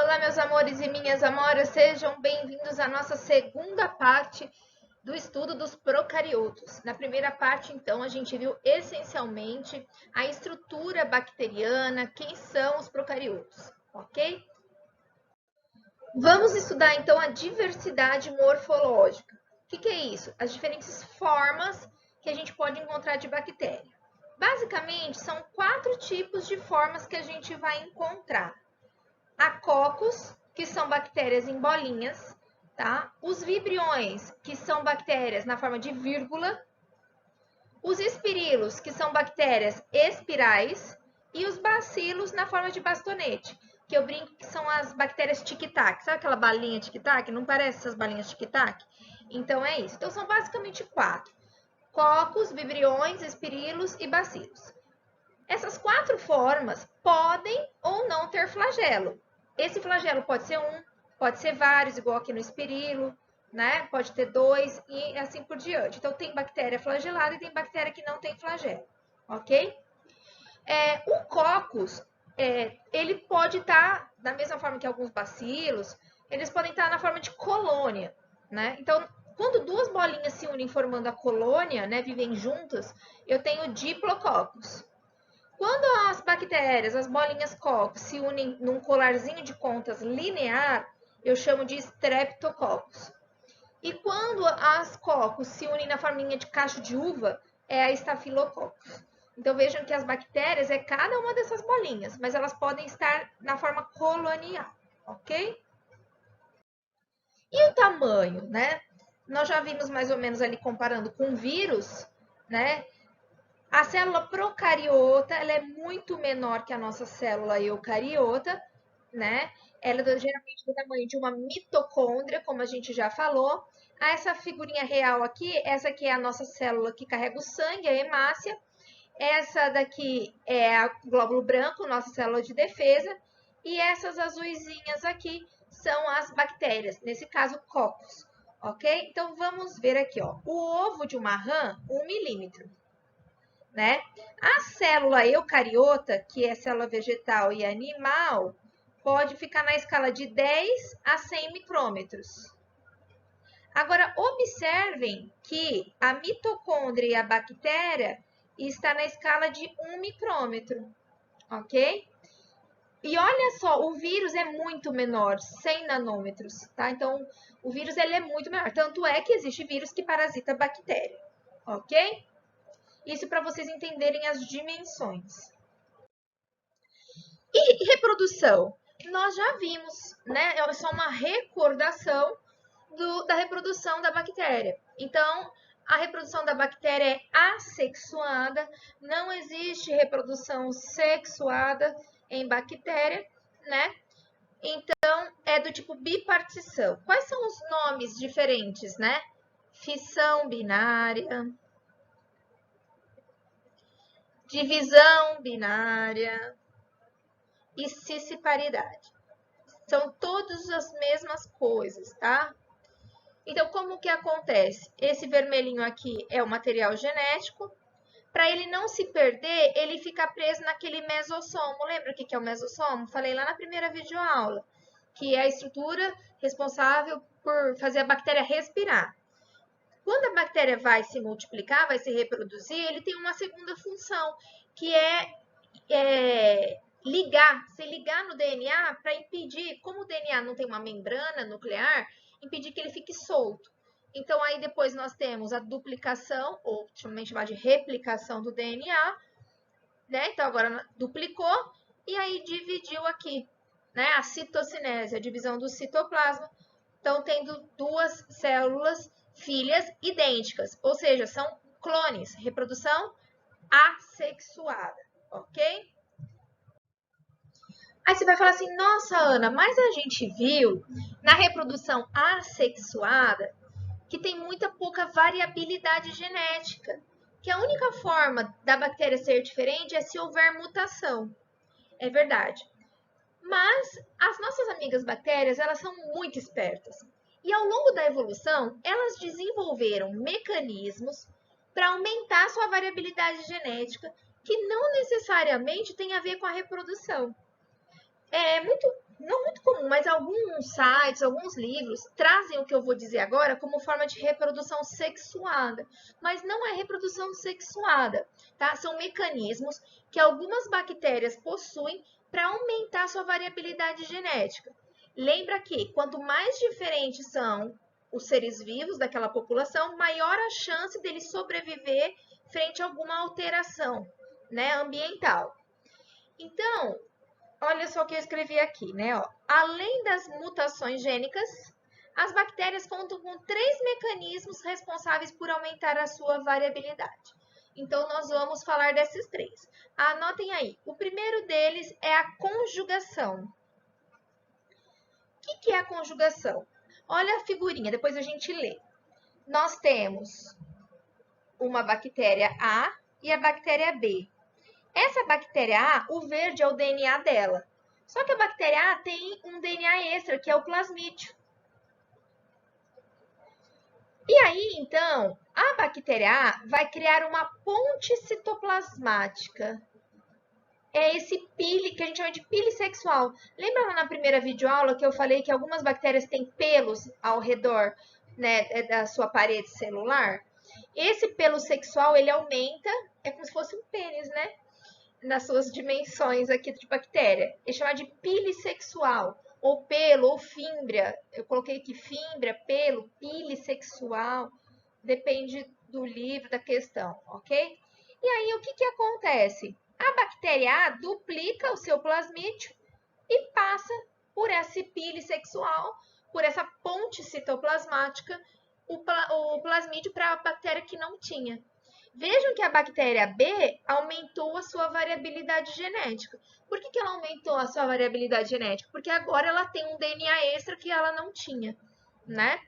Olá, meus amores e minhas amoras, sejam bem-vindos à nossa segunda parte do estudo dos procariotos. Na primeira parte, então, a gente viu essencialmente a estrutura bacteriana, quem são os procariotos, ok? Vamos estudar, então, a diversidade morfológica. O que é isso? As diferentes formas que a gente pode encontrar de bactéria. Basicamente, são 4 tipos de formas que a gente vai encontrar. A cocos, que são bactérias em bolinhas, tá? Os vibriões, que são bactérias na forma de vírgula. Os espirilos, que são bactérias espirais. E os bacilos na forma de bastonete, que eu brinco que são as bactérias tic-tac. Sabe aquela balinha tic-tac? Não parece essas balinhas tic-tac? Então, é isso. Então, são basicamente 4. Cocos, vibriões, espirilos e bacilos. Essas 4 formas podem ou não ter flagelo. Esse flagelo pode ser um, pode ser vários, igual aqui no espirilo, né? Pode ter 2 e assim por diante. Então, tem bactéria flagelada e tem bactéria que não tem flagelo, ok? O cocos, ele pode estar, da mesma forma que alguns bacilos, eles podem estar na forma de colônia, né? Então, quando 2 bolinhas se unem formando a colônia, né, vivem juntas, eu tenho diplococos. Quando as bactérias, as bolinhas cocos, se unem num colarzinho de contas linear, eu chamo de streptococcus. E quando as cocos se unem na forminha de cacho de uva, é a estafilococcus. Então vejam que as bactérias é cada uma dessas bolinhas, mas elas podem estar na forma colonial, ok? E o tamanho, né? Nós já vimos mais ou menos ali comparando com vírus, né? A célula procariota, ela é muito menor que a nossa célula eucariota, né? Ela é geralmente do tamanho de uma mitocôndria, como a gente já falou. Essa figurinha real aqui, essa aqui é a nossa célula que carrega o sangue, a hemácia. Essa daqui é o glóbulo branco, nossa célula de defesa. E essas azuisinhas aqui são as bactérias, nesse caso, cocos, ok? Então, vamos ver aqui, ó. O ovo de uma rã, 1 milímetro. Né? A célula eucariota, que é célula vegetal e animal, pode ficar na escala de 10 a 100 micrômetros. Agora, observem que a mitocôndria e a bactéria está na escala de 1 micrômetro, ok? E olha só, o vírus é muito menor, 100 nanômetros, tá? Então, o vírus ele é muito menor. Tanto é que existe vírus que parasita bactéria, ok? Isso para vocês entenderem as dimensões. E reprodução? Nós já vimos, né? É só uma recordação da reprodução da bactéria. Então, a reprodução da bactéria é assexuada, não existe reprodução sexuada em bactéria, né? Então, é do tipo bipartição. Quais são os nomes diferentes, né? Fissão binária, divisão binária e cisparidade. São todas as mesmas coisas, tá? Então, como que acontece? Esse vermelhinho aqui é o material genético. Para ele não se perder, ele fica preso naquele mesossomo. Lembra o que é o mesossomo? Falei lá na primeira videoaula, que é a estrutura responsável por fazer a bactéria respirar. Quando a bactéria vai se multiplicar, vai se reproduzir, ele tem uma segunda função, que é se ligar no DNA para impedir, como o DNA não tem uma membrana nuclear, impedir que ele fique solto. Então, aí depois nós temos a duplicação, ou também chamada de replicação do DNA, né? Então, agora duplicou e aí dividiu aqui, né? A citocinese, a divisão do citoplasma. Então, tendo 2 células filhas idênticas, ou seja, são clones, reprodução assexuada, ok? Aí você vai falar assim, nossa, Ana, mas a gente viu na reprodução assexuada que tem muita pouca variabilidade genética, que a única forma da bactéria ser diferente é se houver mutação. É verdade. Mas as nossas amigas bactérias, elas são muito espertas. E ao longo da evolução, elas desenvolveram mecanismos para aumentar sua variabilidade genética, que não necessariamente tem a ver com a reprodução. Não muito comum mas alguns sites, alguns livros trazem o que eu vou dizer agora como forma de reprodução sexuada, mas não é reprodução sexuada, tá? São mecanismos que algumas bactérias possuem para aumentar sua variabilidade genética. Lembra que quanto mais diferentes são os seres vivos daquela população, maior a chance deles sobreviver frente a alguma alteração, né, ambiental. Então, olha só o que eu escrevi aqui, né? Ó. Além das mutações gênicas, as bactérias contam com 3 mecanismos responsáveis por aumentar a sua variabilidade. Então, nós vamos falar desses 3. Anotem aí. O primeiro deles é a conjugação. O que é a conjugação? Olha a figurinha, depois a gente lê. Nós temos uma bactéria A e a bactéria B. Essa bactéria A, o verde é o DNA dela. Só que a bactéria A tem um DNA extra, que é o plasmídio. E aí, então, a bactéria A vai criar uma ponte citoplasmática. É esse pile que a gente chama de pile sexual. Lembra lá na primeira videoaula que eu falei que algumas bactérias têm pelos ao redor, né, da sua parede celular? Esse pelo sexual, ele aumenta, é como se fosse um pênis, né? Nas suas dimensões aqui de bactéria. É chamado de pile sexual, ou pelo, ou fímbria. Eu coloquei aqui fímbria, pelo, pile sexual. Depende do livro, da questão, ok? E aí, o que acontece? A bactéria A duplica o seu plasmídio e passa por esse pile sexual, por essa ponte citoplasmática, o plasmídio para a bactéria que não tinha. Vejam que a bactéria B aumentou a sua variabilidade genética. Por que ela aumentou a sua variabilidade genética? Porque agora ela tem um DNA extra que ela não tinha, né?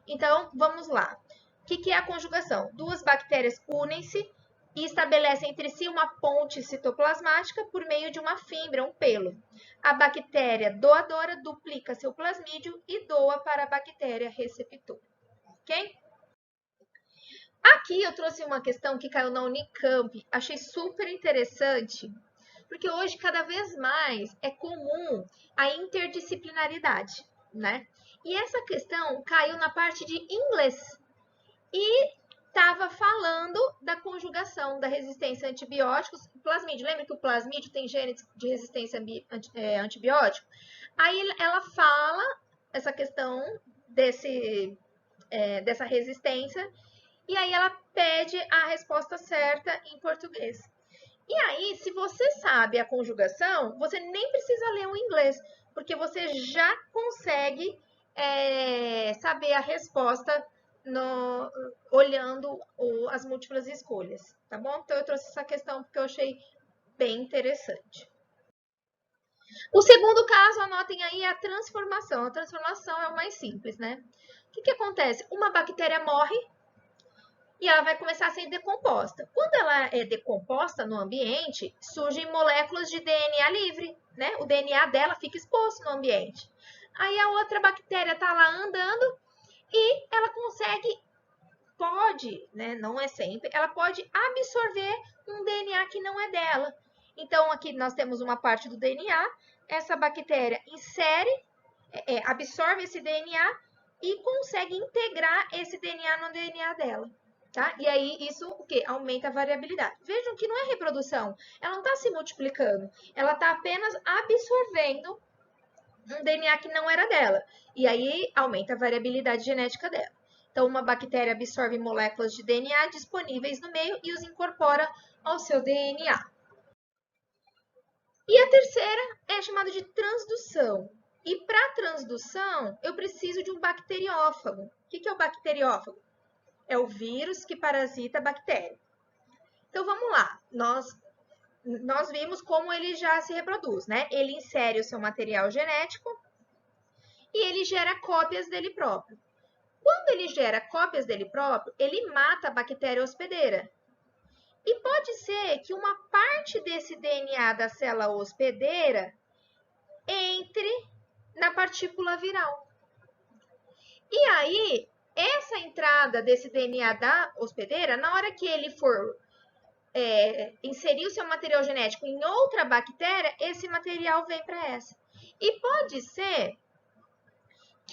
Então, vamos lá. O que é a conjugação? Duas bactérias unem-se e estabelecem entre si uma ponte citoplasmática por meio de uma fímbria, um pelo. A bactéria doadora duplica seu plasmídio e doa para a bactéria receptora, ok? Aqui eu trouxe uma questão que caiu na Unicamp, achei super interessante, porque hoje cada vez mais é comum a interdisciplinaridade, né? E essa questão caiu na parte de inglês e estava falando da conjugação da resistência a antibióticos, plasmídio. Lembra que o plasmídio tem genes de resistência a antibiótico? Aí ela fala essa questão dessa resistência e aí ela pede a resposta certa em português. E aí, se você sabe a conjugação, você nem precisa ler o inglês, porque você já consegue saber a resposta olhando as múltiplas escolhas, tá bom? Então, eu trouxe essa questão porque eu achei bem interessante. O segundo caso, anotem aí, é a transformação. A transformação é o mais simples, né? O que acontece? Uma bactéria morre e ela vai começar a ser decomposta. Quando ela é decomposta no ambiente, surgem moléculas de DNA livre, né? O DNA dela fica exposto no ambiente. Aí a outra bactéria está lá andando e ela pode, né? Não é sempre, ela pode absorver um DNA que não é dela. Então, aqui nós temos uma parte do DNA, essa bactéria absorve esse DNA e consegue integrar esse DNA no DNA dela. Tá? E aí, isso o quê? Aumenta a variabilidade. Vejam que não é reprodução. Ela não está se multiplicando. Ela está apenas absorvendo um DNA que não era dela. E aí, aumenta a variabilidade genética dela. Então, uma bactéria absorve moléculas de DNA disponíveis no meio e os incorpora ao seu DNA. E a terceira é chamada de transdução. E para transdução, eu preciso de um bacteriófago. O que é o bacteriófago? É o vírus que parasita a bactéria. Então, vamos lá. Nós vimos como ele já se reproduz, né? Ele insere o seu material genético e ele gera cópias dele próprio. Quando ele gera cópias dele próprio, ele mata a bactéria hospedeira. E pode ser que uma parte desse DNA da célula hospedeira entre na partícula viral. E aí, essa entrada desse DNA da hospedeira, na hora que ele for inserir o seu material genético em outra bactéria, esse material vem para essa. E pode ser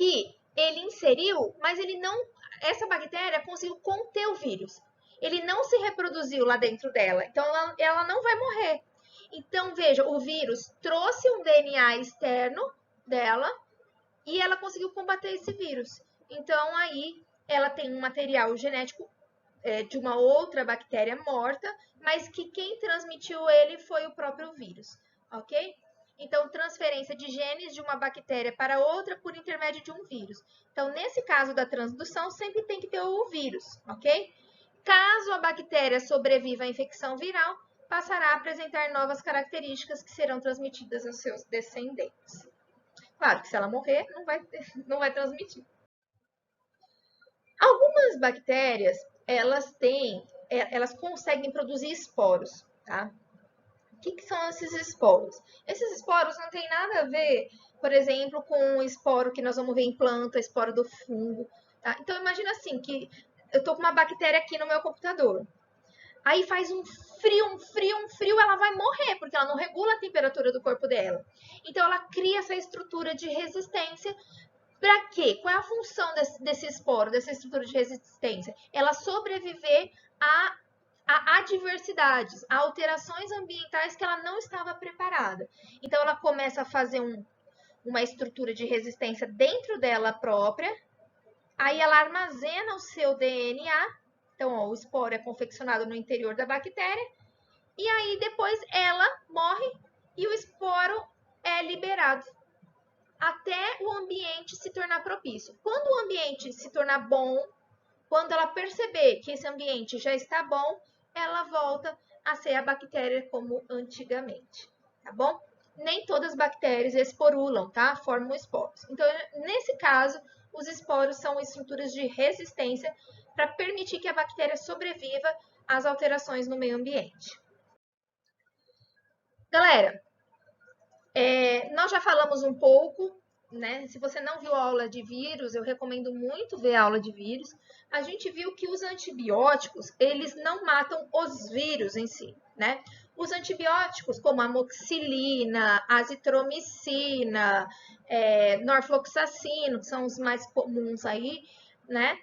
que ele inseriu, mas ele não, essa bactéria conseguiu conter o vírus. Ele não se reproduziu lá dentro dela, então ela não vai morrer. Então, veja, o vírus trouxe um DNA externo dela e ela conseguiu combater esse vírus. Então, aí ela tem um material genético de uma outra bactéria morta, mas que quem transmitiu ele foi o próprio vírus, ok? Então, transferência de genes de uma bactéria para outra por intermédio de um vírus. Então, nesse caso da transdução, sempre tem que ter o vírus, ok? Caso a bactéria sobreviva à infecção viral, passará a apresentar novas características que serão transmitidas aos seus descendentes. Claro que se ela morrer, não vai transmitir. Algumas bactérias, elas conseguem produzir esporos, tá? O que são esses esporos? Esses esporos não tem nada a ver, por exemplo, com o esporo que nós vamos ver em planta, esporo do fungo, tá? Então, imagina assim, que eu tô com uma bactéria aqui no meu computador. Aí faz um frio, ela vai morrer, porque ela não regula a temperatura do corpo dela. Então, ela cria essa estrutura de resistência. Para quê? Qual é a função desse esporo, dessa estrutura de resistência? Ela sobreviver a adversidades, a alterações ambientais que ela não estava preparada. Então, ela começa a fazer uma estrutura de resistência dentro dela própria, aí ela armazena o seu DNA, então ó, o esporo é confeccionado no interior da bactéria, e aí depois ela morre e o esporo é liberado até o ambiente se tornar propício. Quando o ambiente se tornar bom, quando ela perceber que esse ambiente já está bom, ela volta a ser a bactéria como antigamente, tá bom? Nem todas as bactérias esporulam, tá? Formam esporos. Então, nesse caso, os esporos são estruturas de resistência para permitir que a bactéria sobreviva às alterações no meio ambiente. Galera, nós já falamos um pouco, né? Se você não viu a aula de vírus, eu recomendo muito ver a aula de vírus. A gente viu que os antibióticos, eles não matam os vírus em si, né? Os antibióticos, como a amoxicilina, azitromicina, norfloxacino, que são os mais comuns aí, né?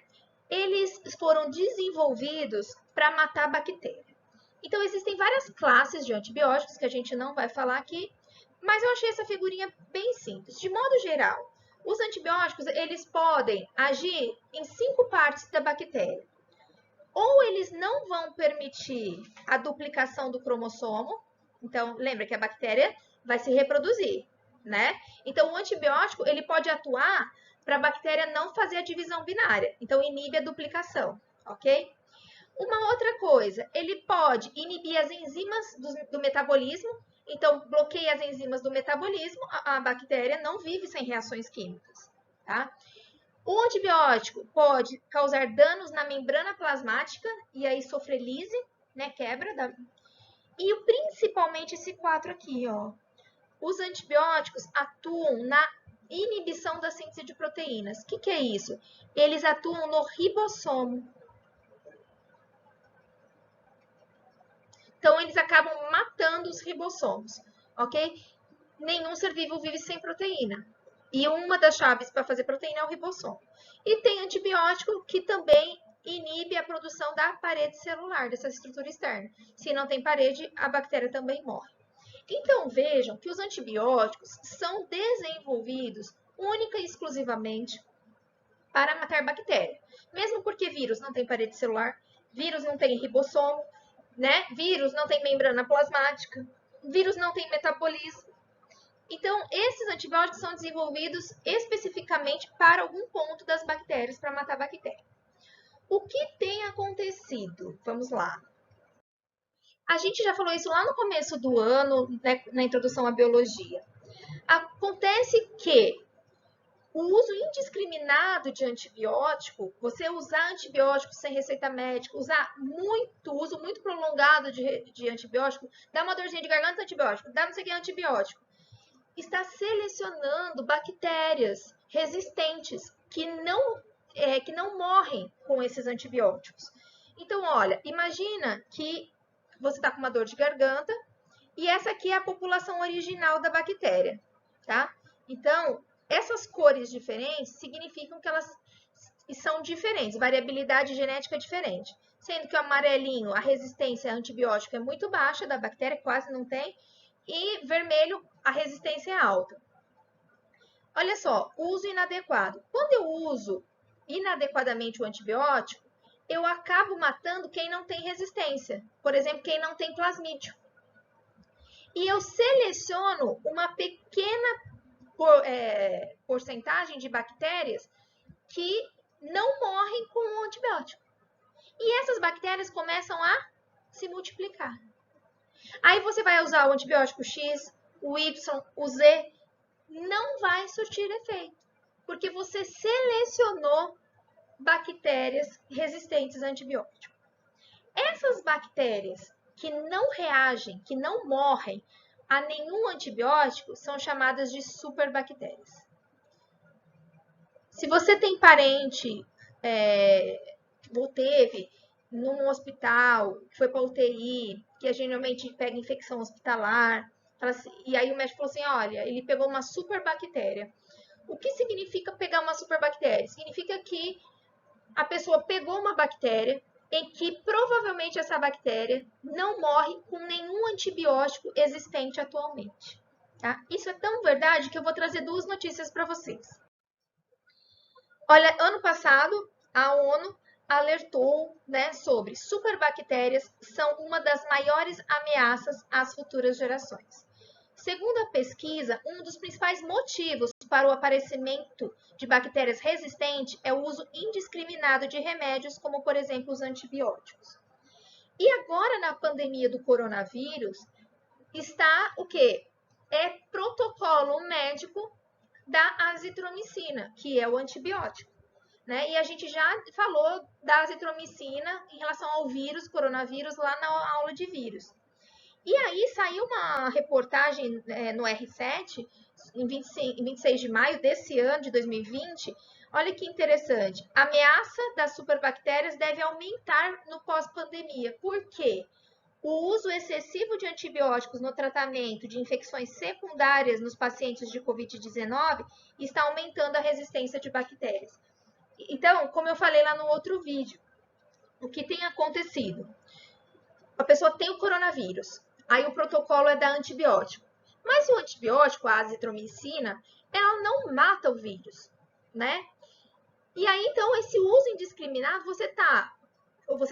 Eles foram desenvolvidos para matar bactéria. Então, existem várias classes de antibióticos que a gente não vai falar aqui, mas eu achei essa figurinha bem simples. De modo geral, os antibióticos, eles podem agir em 5 partes da bactéria. Ou eles não vão permitir a duplicação do cromossomo. Então, lembra que a bactéria vai se reproduzir, né? Então, o antibiótico, ele pode atuar para a bactéria não fazer a divisão binária. Então, inibe a duplicação, ok? Uma outra coisa, ele pode inibir as enzimas do metabolismo. Então, bloqueia as enzimas do metabolismo, a bactéria não vive sem reações químicas, tá? O antibiótico pode causar danos na membrana plasmática e aí sofrer lise, né, quebra. E principalmente esse 4 aqui, ó. Os antibióticos atuam na inibição da síntese de proteínas. O que é isso? Eles atuam no ribossomo. Então, eles acabam matando os ribossomos, ok? Nenhum ser vivo vive sem proteína. E uma das chaves para fazer proteína é o ribossomo. E tem antibiótico que também inibe a produção da parede celular, dessa estrutura externa. Se não tem parede, a bactéria também morre. Então, vejam que os antibióticos são desenvolvidos única e exclusivamente para matar bactéria. Mesmo porque vírus não tem parede celular, vírus não tem ribossomo, né? Vírus não tem membrana plasmática, vírus não tem metabolismo. Então, esses antibióticos são desenvolvidos especificamente para algum ponto das bactérias, para matar a bactéria. O que tem acontecido? Vamos lá. A gente já falou isso lá no começo do ano, né, na introdução à biologia. Acontece que o uso indiscriminado de antibiótico, você usar antibiótico sem receita médica, uso muito prolongado de antibiótico, dá uma dorzinha de garganta, antibiótico, dá não sei o que, antibiótico, está selecionando bactérias resistentes que não morrem com esses antibióticos. Então, olha, imagina que você está com uma dor de garganta e essa aqui é a população original da bactéria, tá? Então, essas cores diferentes significam que elas são diferentes, variabilidade genética diferente. Sendo que o amarelinho, a resistência a antibiótico é muito baixa da bactéria, quase não tem, e vermelho, a resistência é alta. Olha só, uso inadequado. Quando eu uso inadequadamente o antibiótico, eu acabo matando quem não tem resistência. Por exemplo, quem não tem plasmídio. E eu seleciono uma pequena porcentagem de bactérias que não morrem com o antibiótico. E essas bactérias começam a se multiplicar. Aí você vai usar o antibiótico X, o Y, o Z, não vai surtir efeito, porque você selecionou bactérias resistentes a antibiótico. Essas bactérias que não reagem, que não morrem a nenhum antibiótico, são chamadas de superbactérias. Se você tem parente, ou teve num hospital, foi para UTI, que geralmente pega infecção hospitalar, e aí o médico falou assim, olha, ele pegou uma superbactéria. O que significa pegar uma superbactéria? Significa que a pessoa pegou uma bactéria em que provavelmente essa bactéria não morre com nenhum antibiótico existente atualmente. Tá? Isso é tão verdade que eu vou trazer duas notícias para vocês. Olha, ano passado, a ONU alertou, né, sobre superbactérias são uma das maiores ameaças às futuras gerações. Segundo a pesquisa, um dos principais motivos para o aparecimento de bactérias resistentes é o uso indiscriminado de remédios, como, por exemplo, os antibióticos. E agora, na pandemia do coronavírus, está o quê? É protocolo médico da azitromicina, que é o antibiótico. Né? E a gente já falou da azitromicina em relação ao vírus, coronavírus, lá na aula de vírus. E aí saiu uma reportagem no R7, em 26 de maio desse ano, de 2020. Olha que interessante. A ameaça das superbactérias deve aumentar no pós-pandemia. Por quê? O uso excessivo de antibióticos no tratamento de infecções secundárias nos pacientes de Covid-19 está aumentando a resistência de bactérias. Então, como eu falei lá no outro vídeo, o que tem acontecido? A pessoa tem o coronavírus, aí o protocolo é dar antibiótico. Mas o antibiótico, a azitromicina, ela não mata o vírus, né? E aí, então, esse uso indiscriminado, você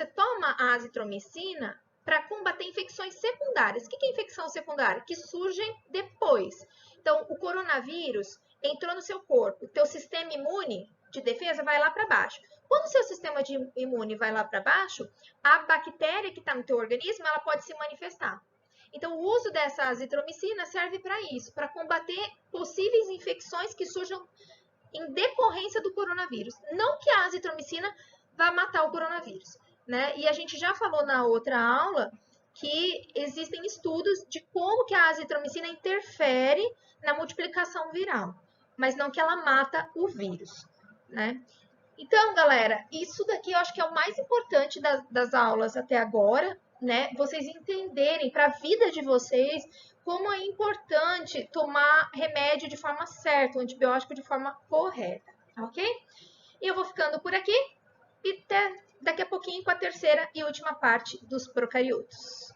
toma a azitromicina para combater infecções secundárias. O que é infecção secundária? Que surgem depois. Então, o coronavírus entrou no seu corpo, o teu sistema imune de defesa vai lá para baixo. Quando o seu sistema imune vai lá para baixo, a bactéria que está no teu organismo, ela pode se manifestar. Então, o uso dessa azitromicina serve para isso, para combater possíveis infecções que surjam em decorrência do coronavírus. Não que a azitromicina vá matar o coronavírus, né? E a gente já falou na outra aula que existem estudos de como que a azitromicina interfere na multiplicação viral, mas não que ela mata o vírus, né? Então, galera, isso daqui eu acho que é o mais importante das aulas até agora, né? Vocês entenderem para a vida de vocês como é importante tomar remédio de forma certa, o antibiótico de forma correta, ok? E eu vou ficando por aqui e até daqui a pouquinho com a terceira e última parte dos procariotos.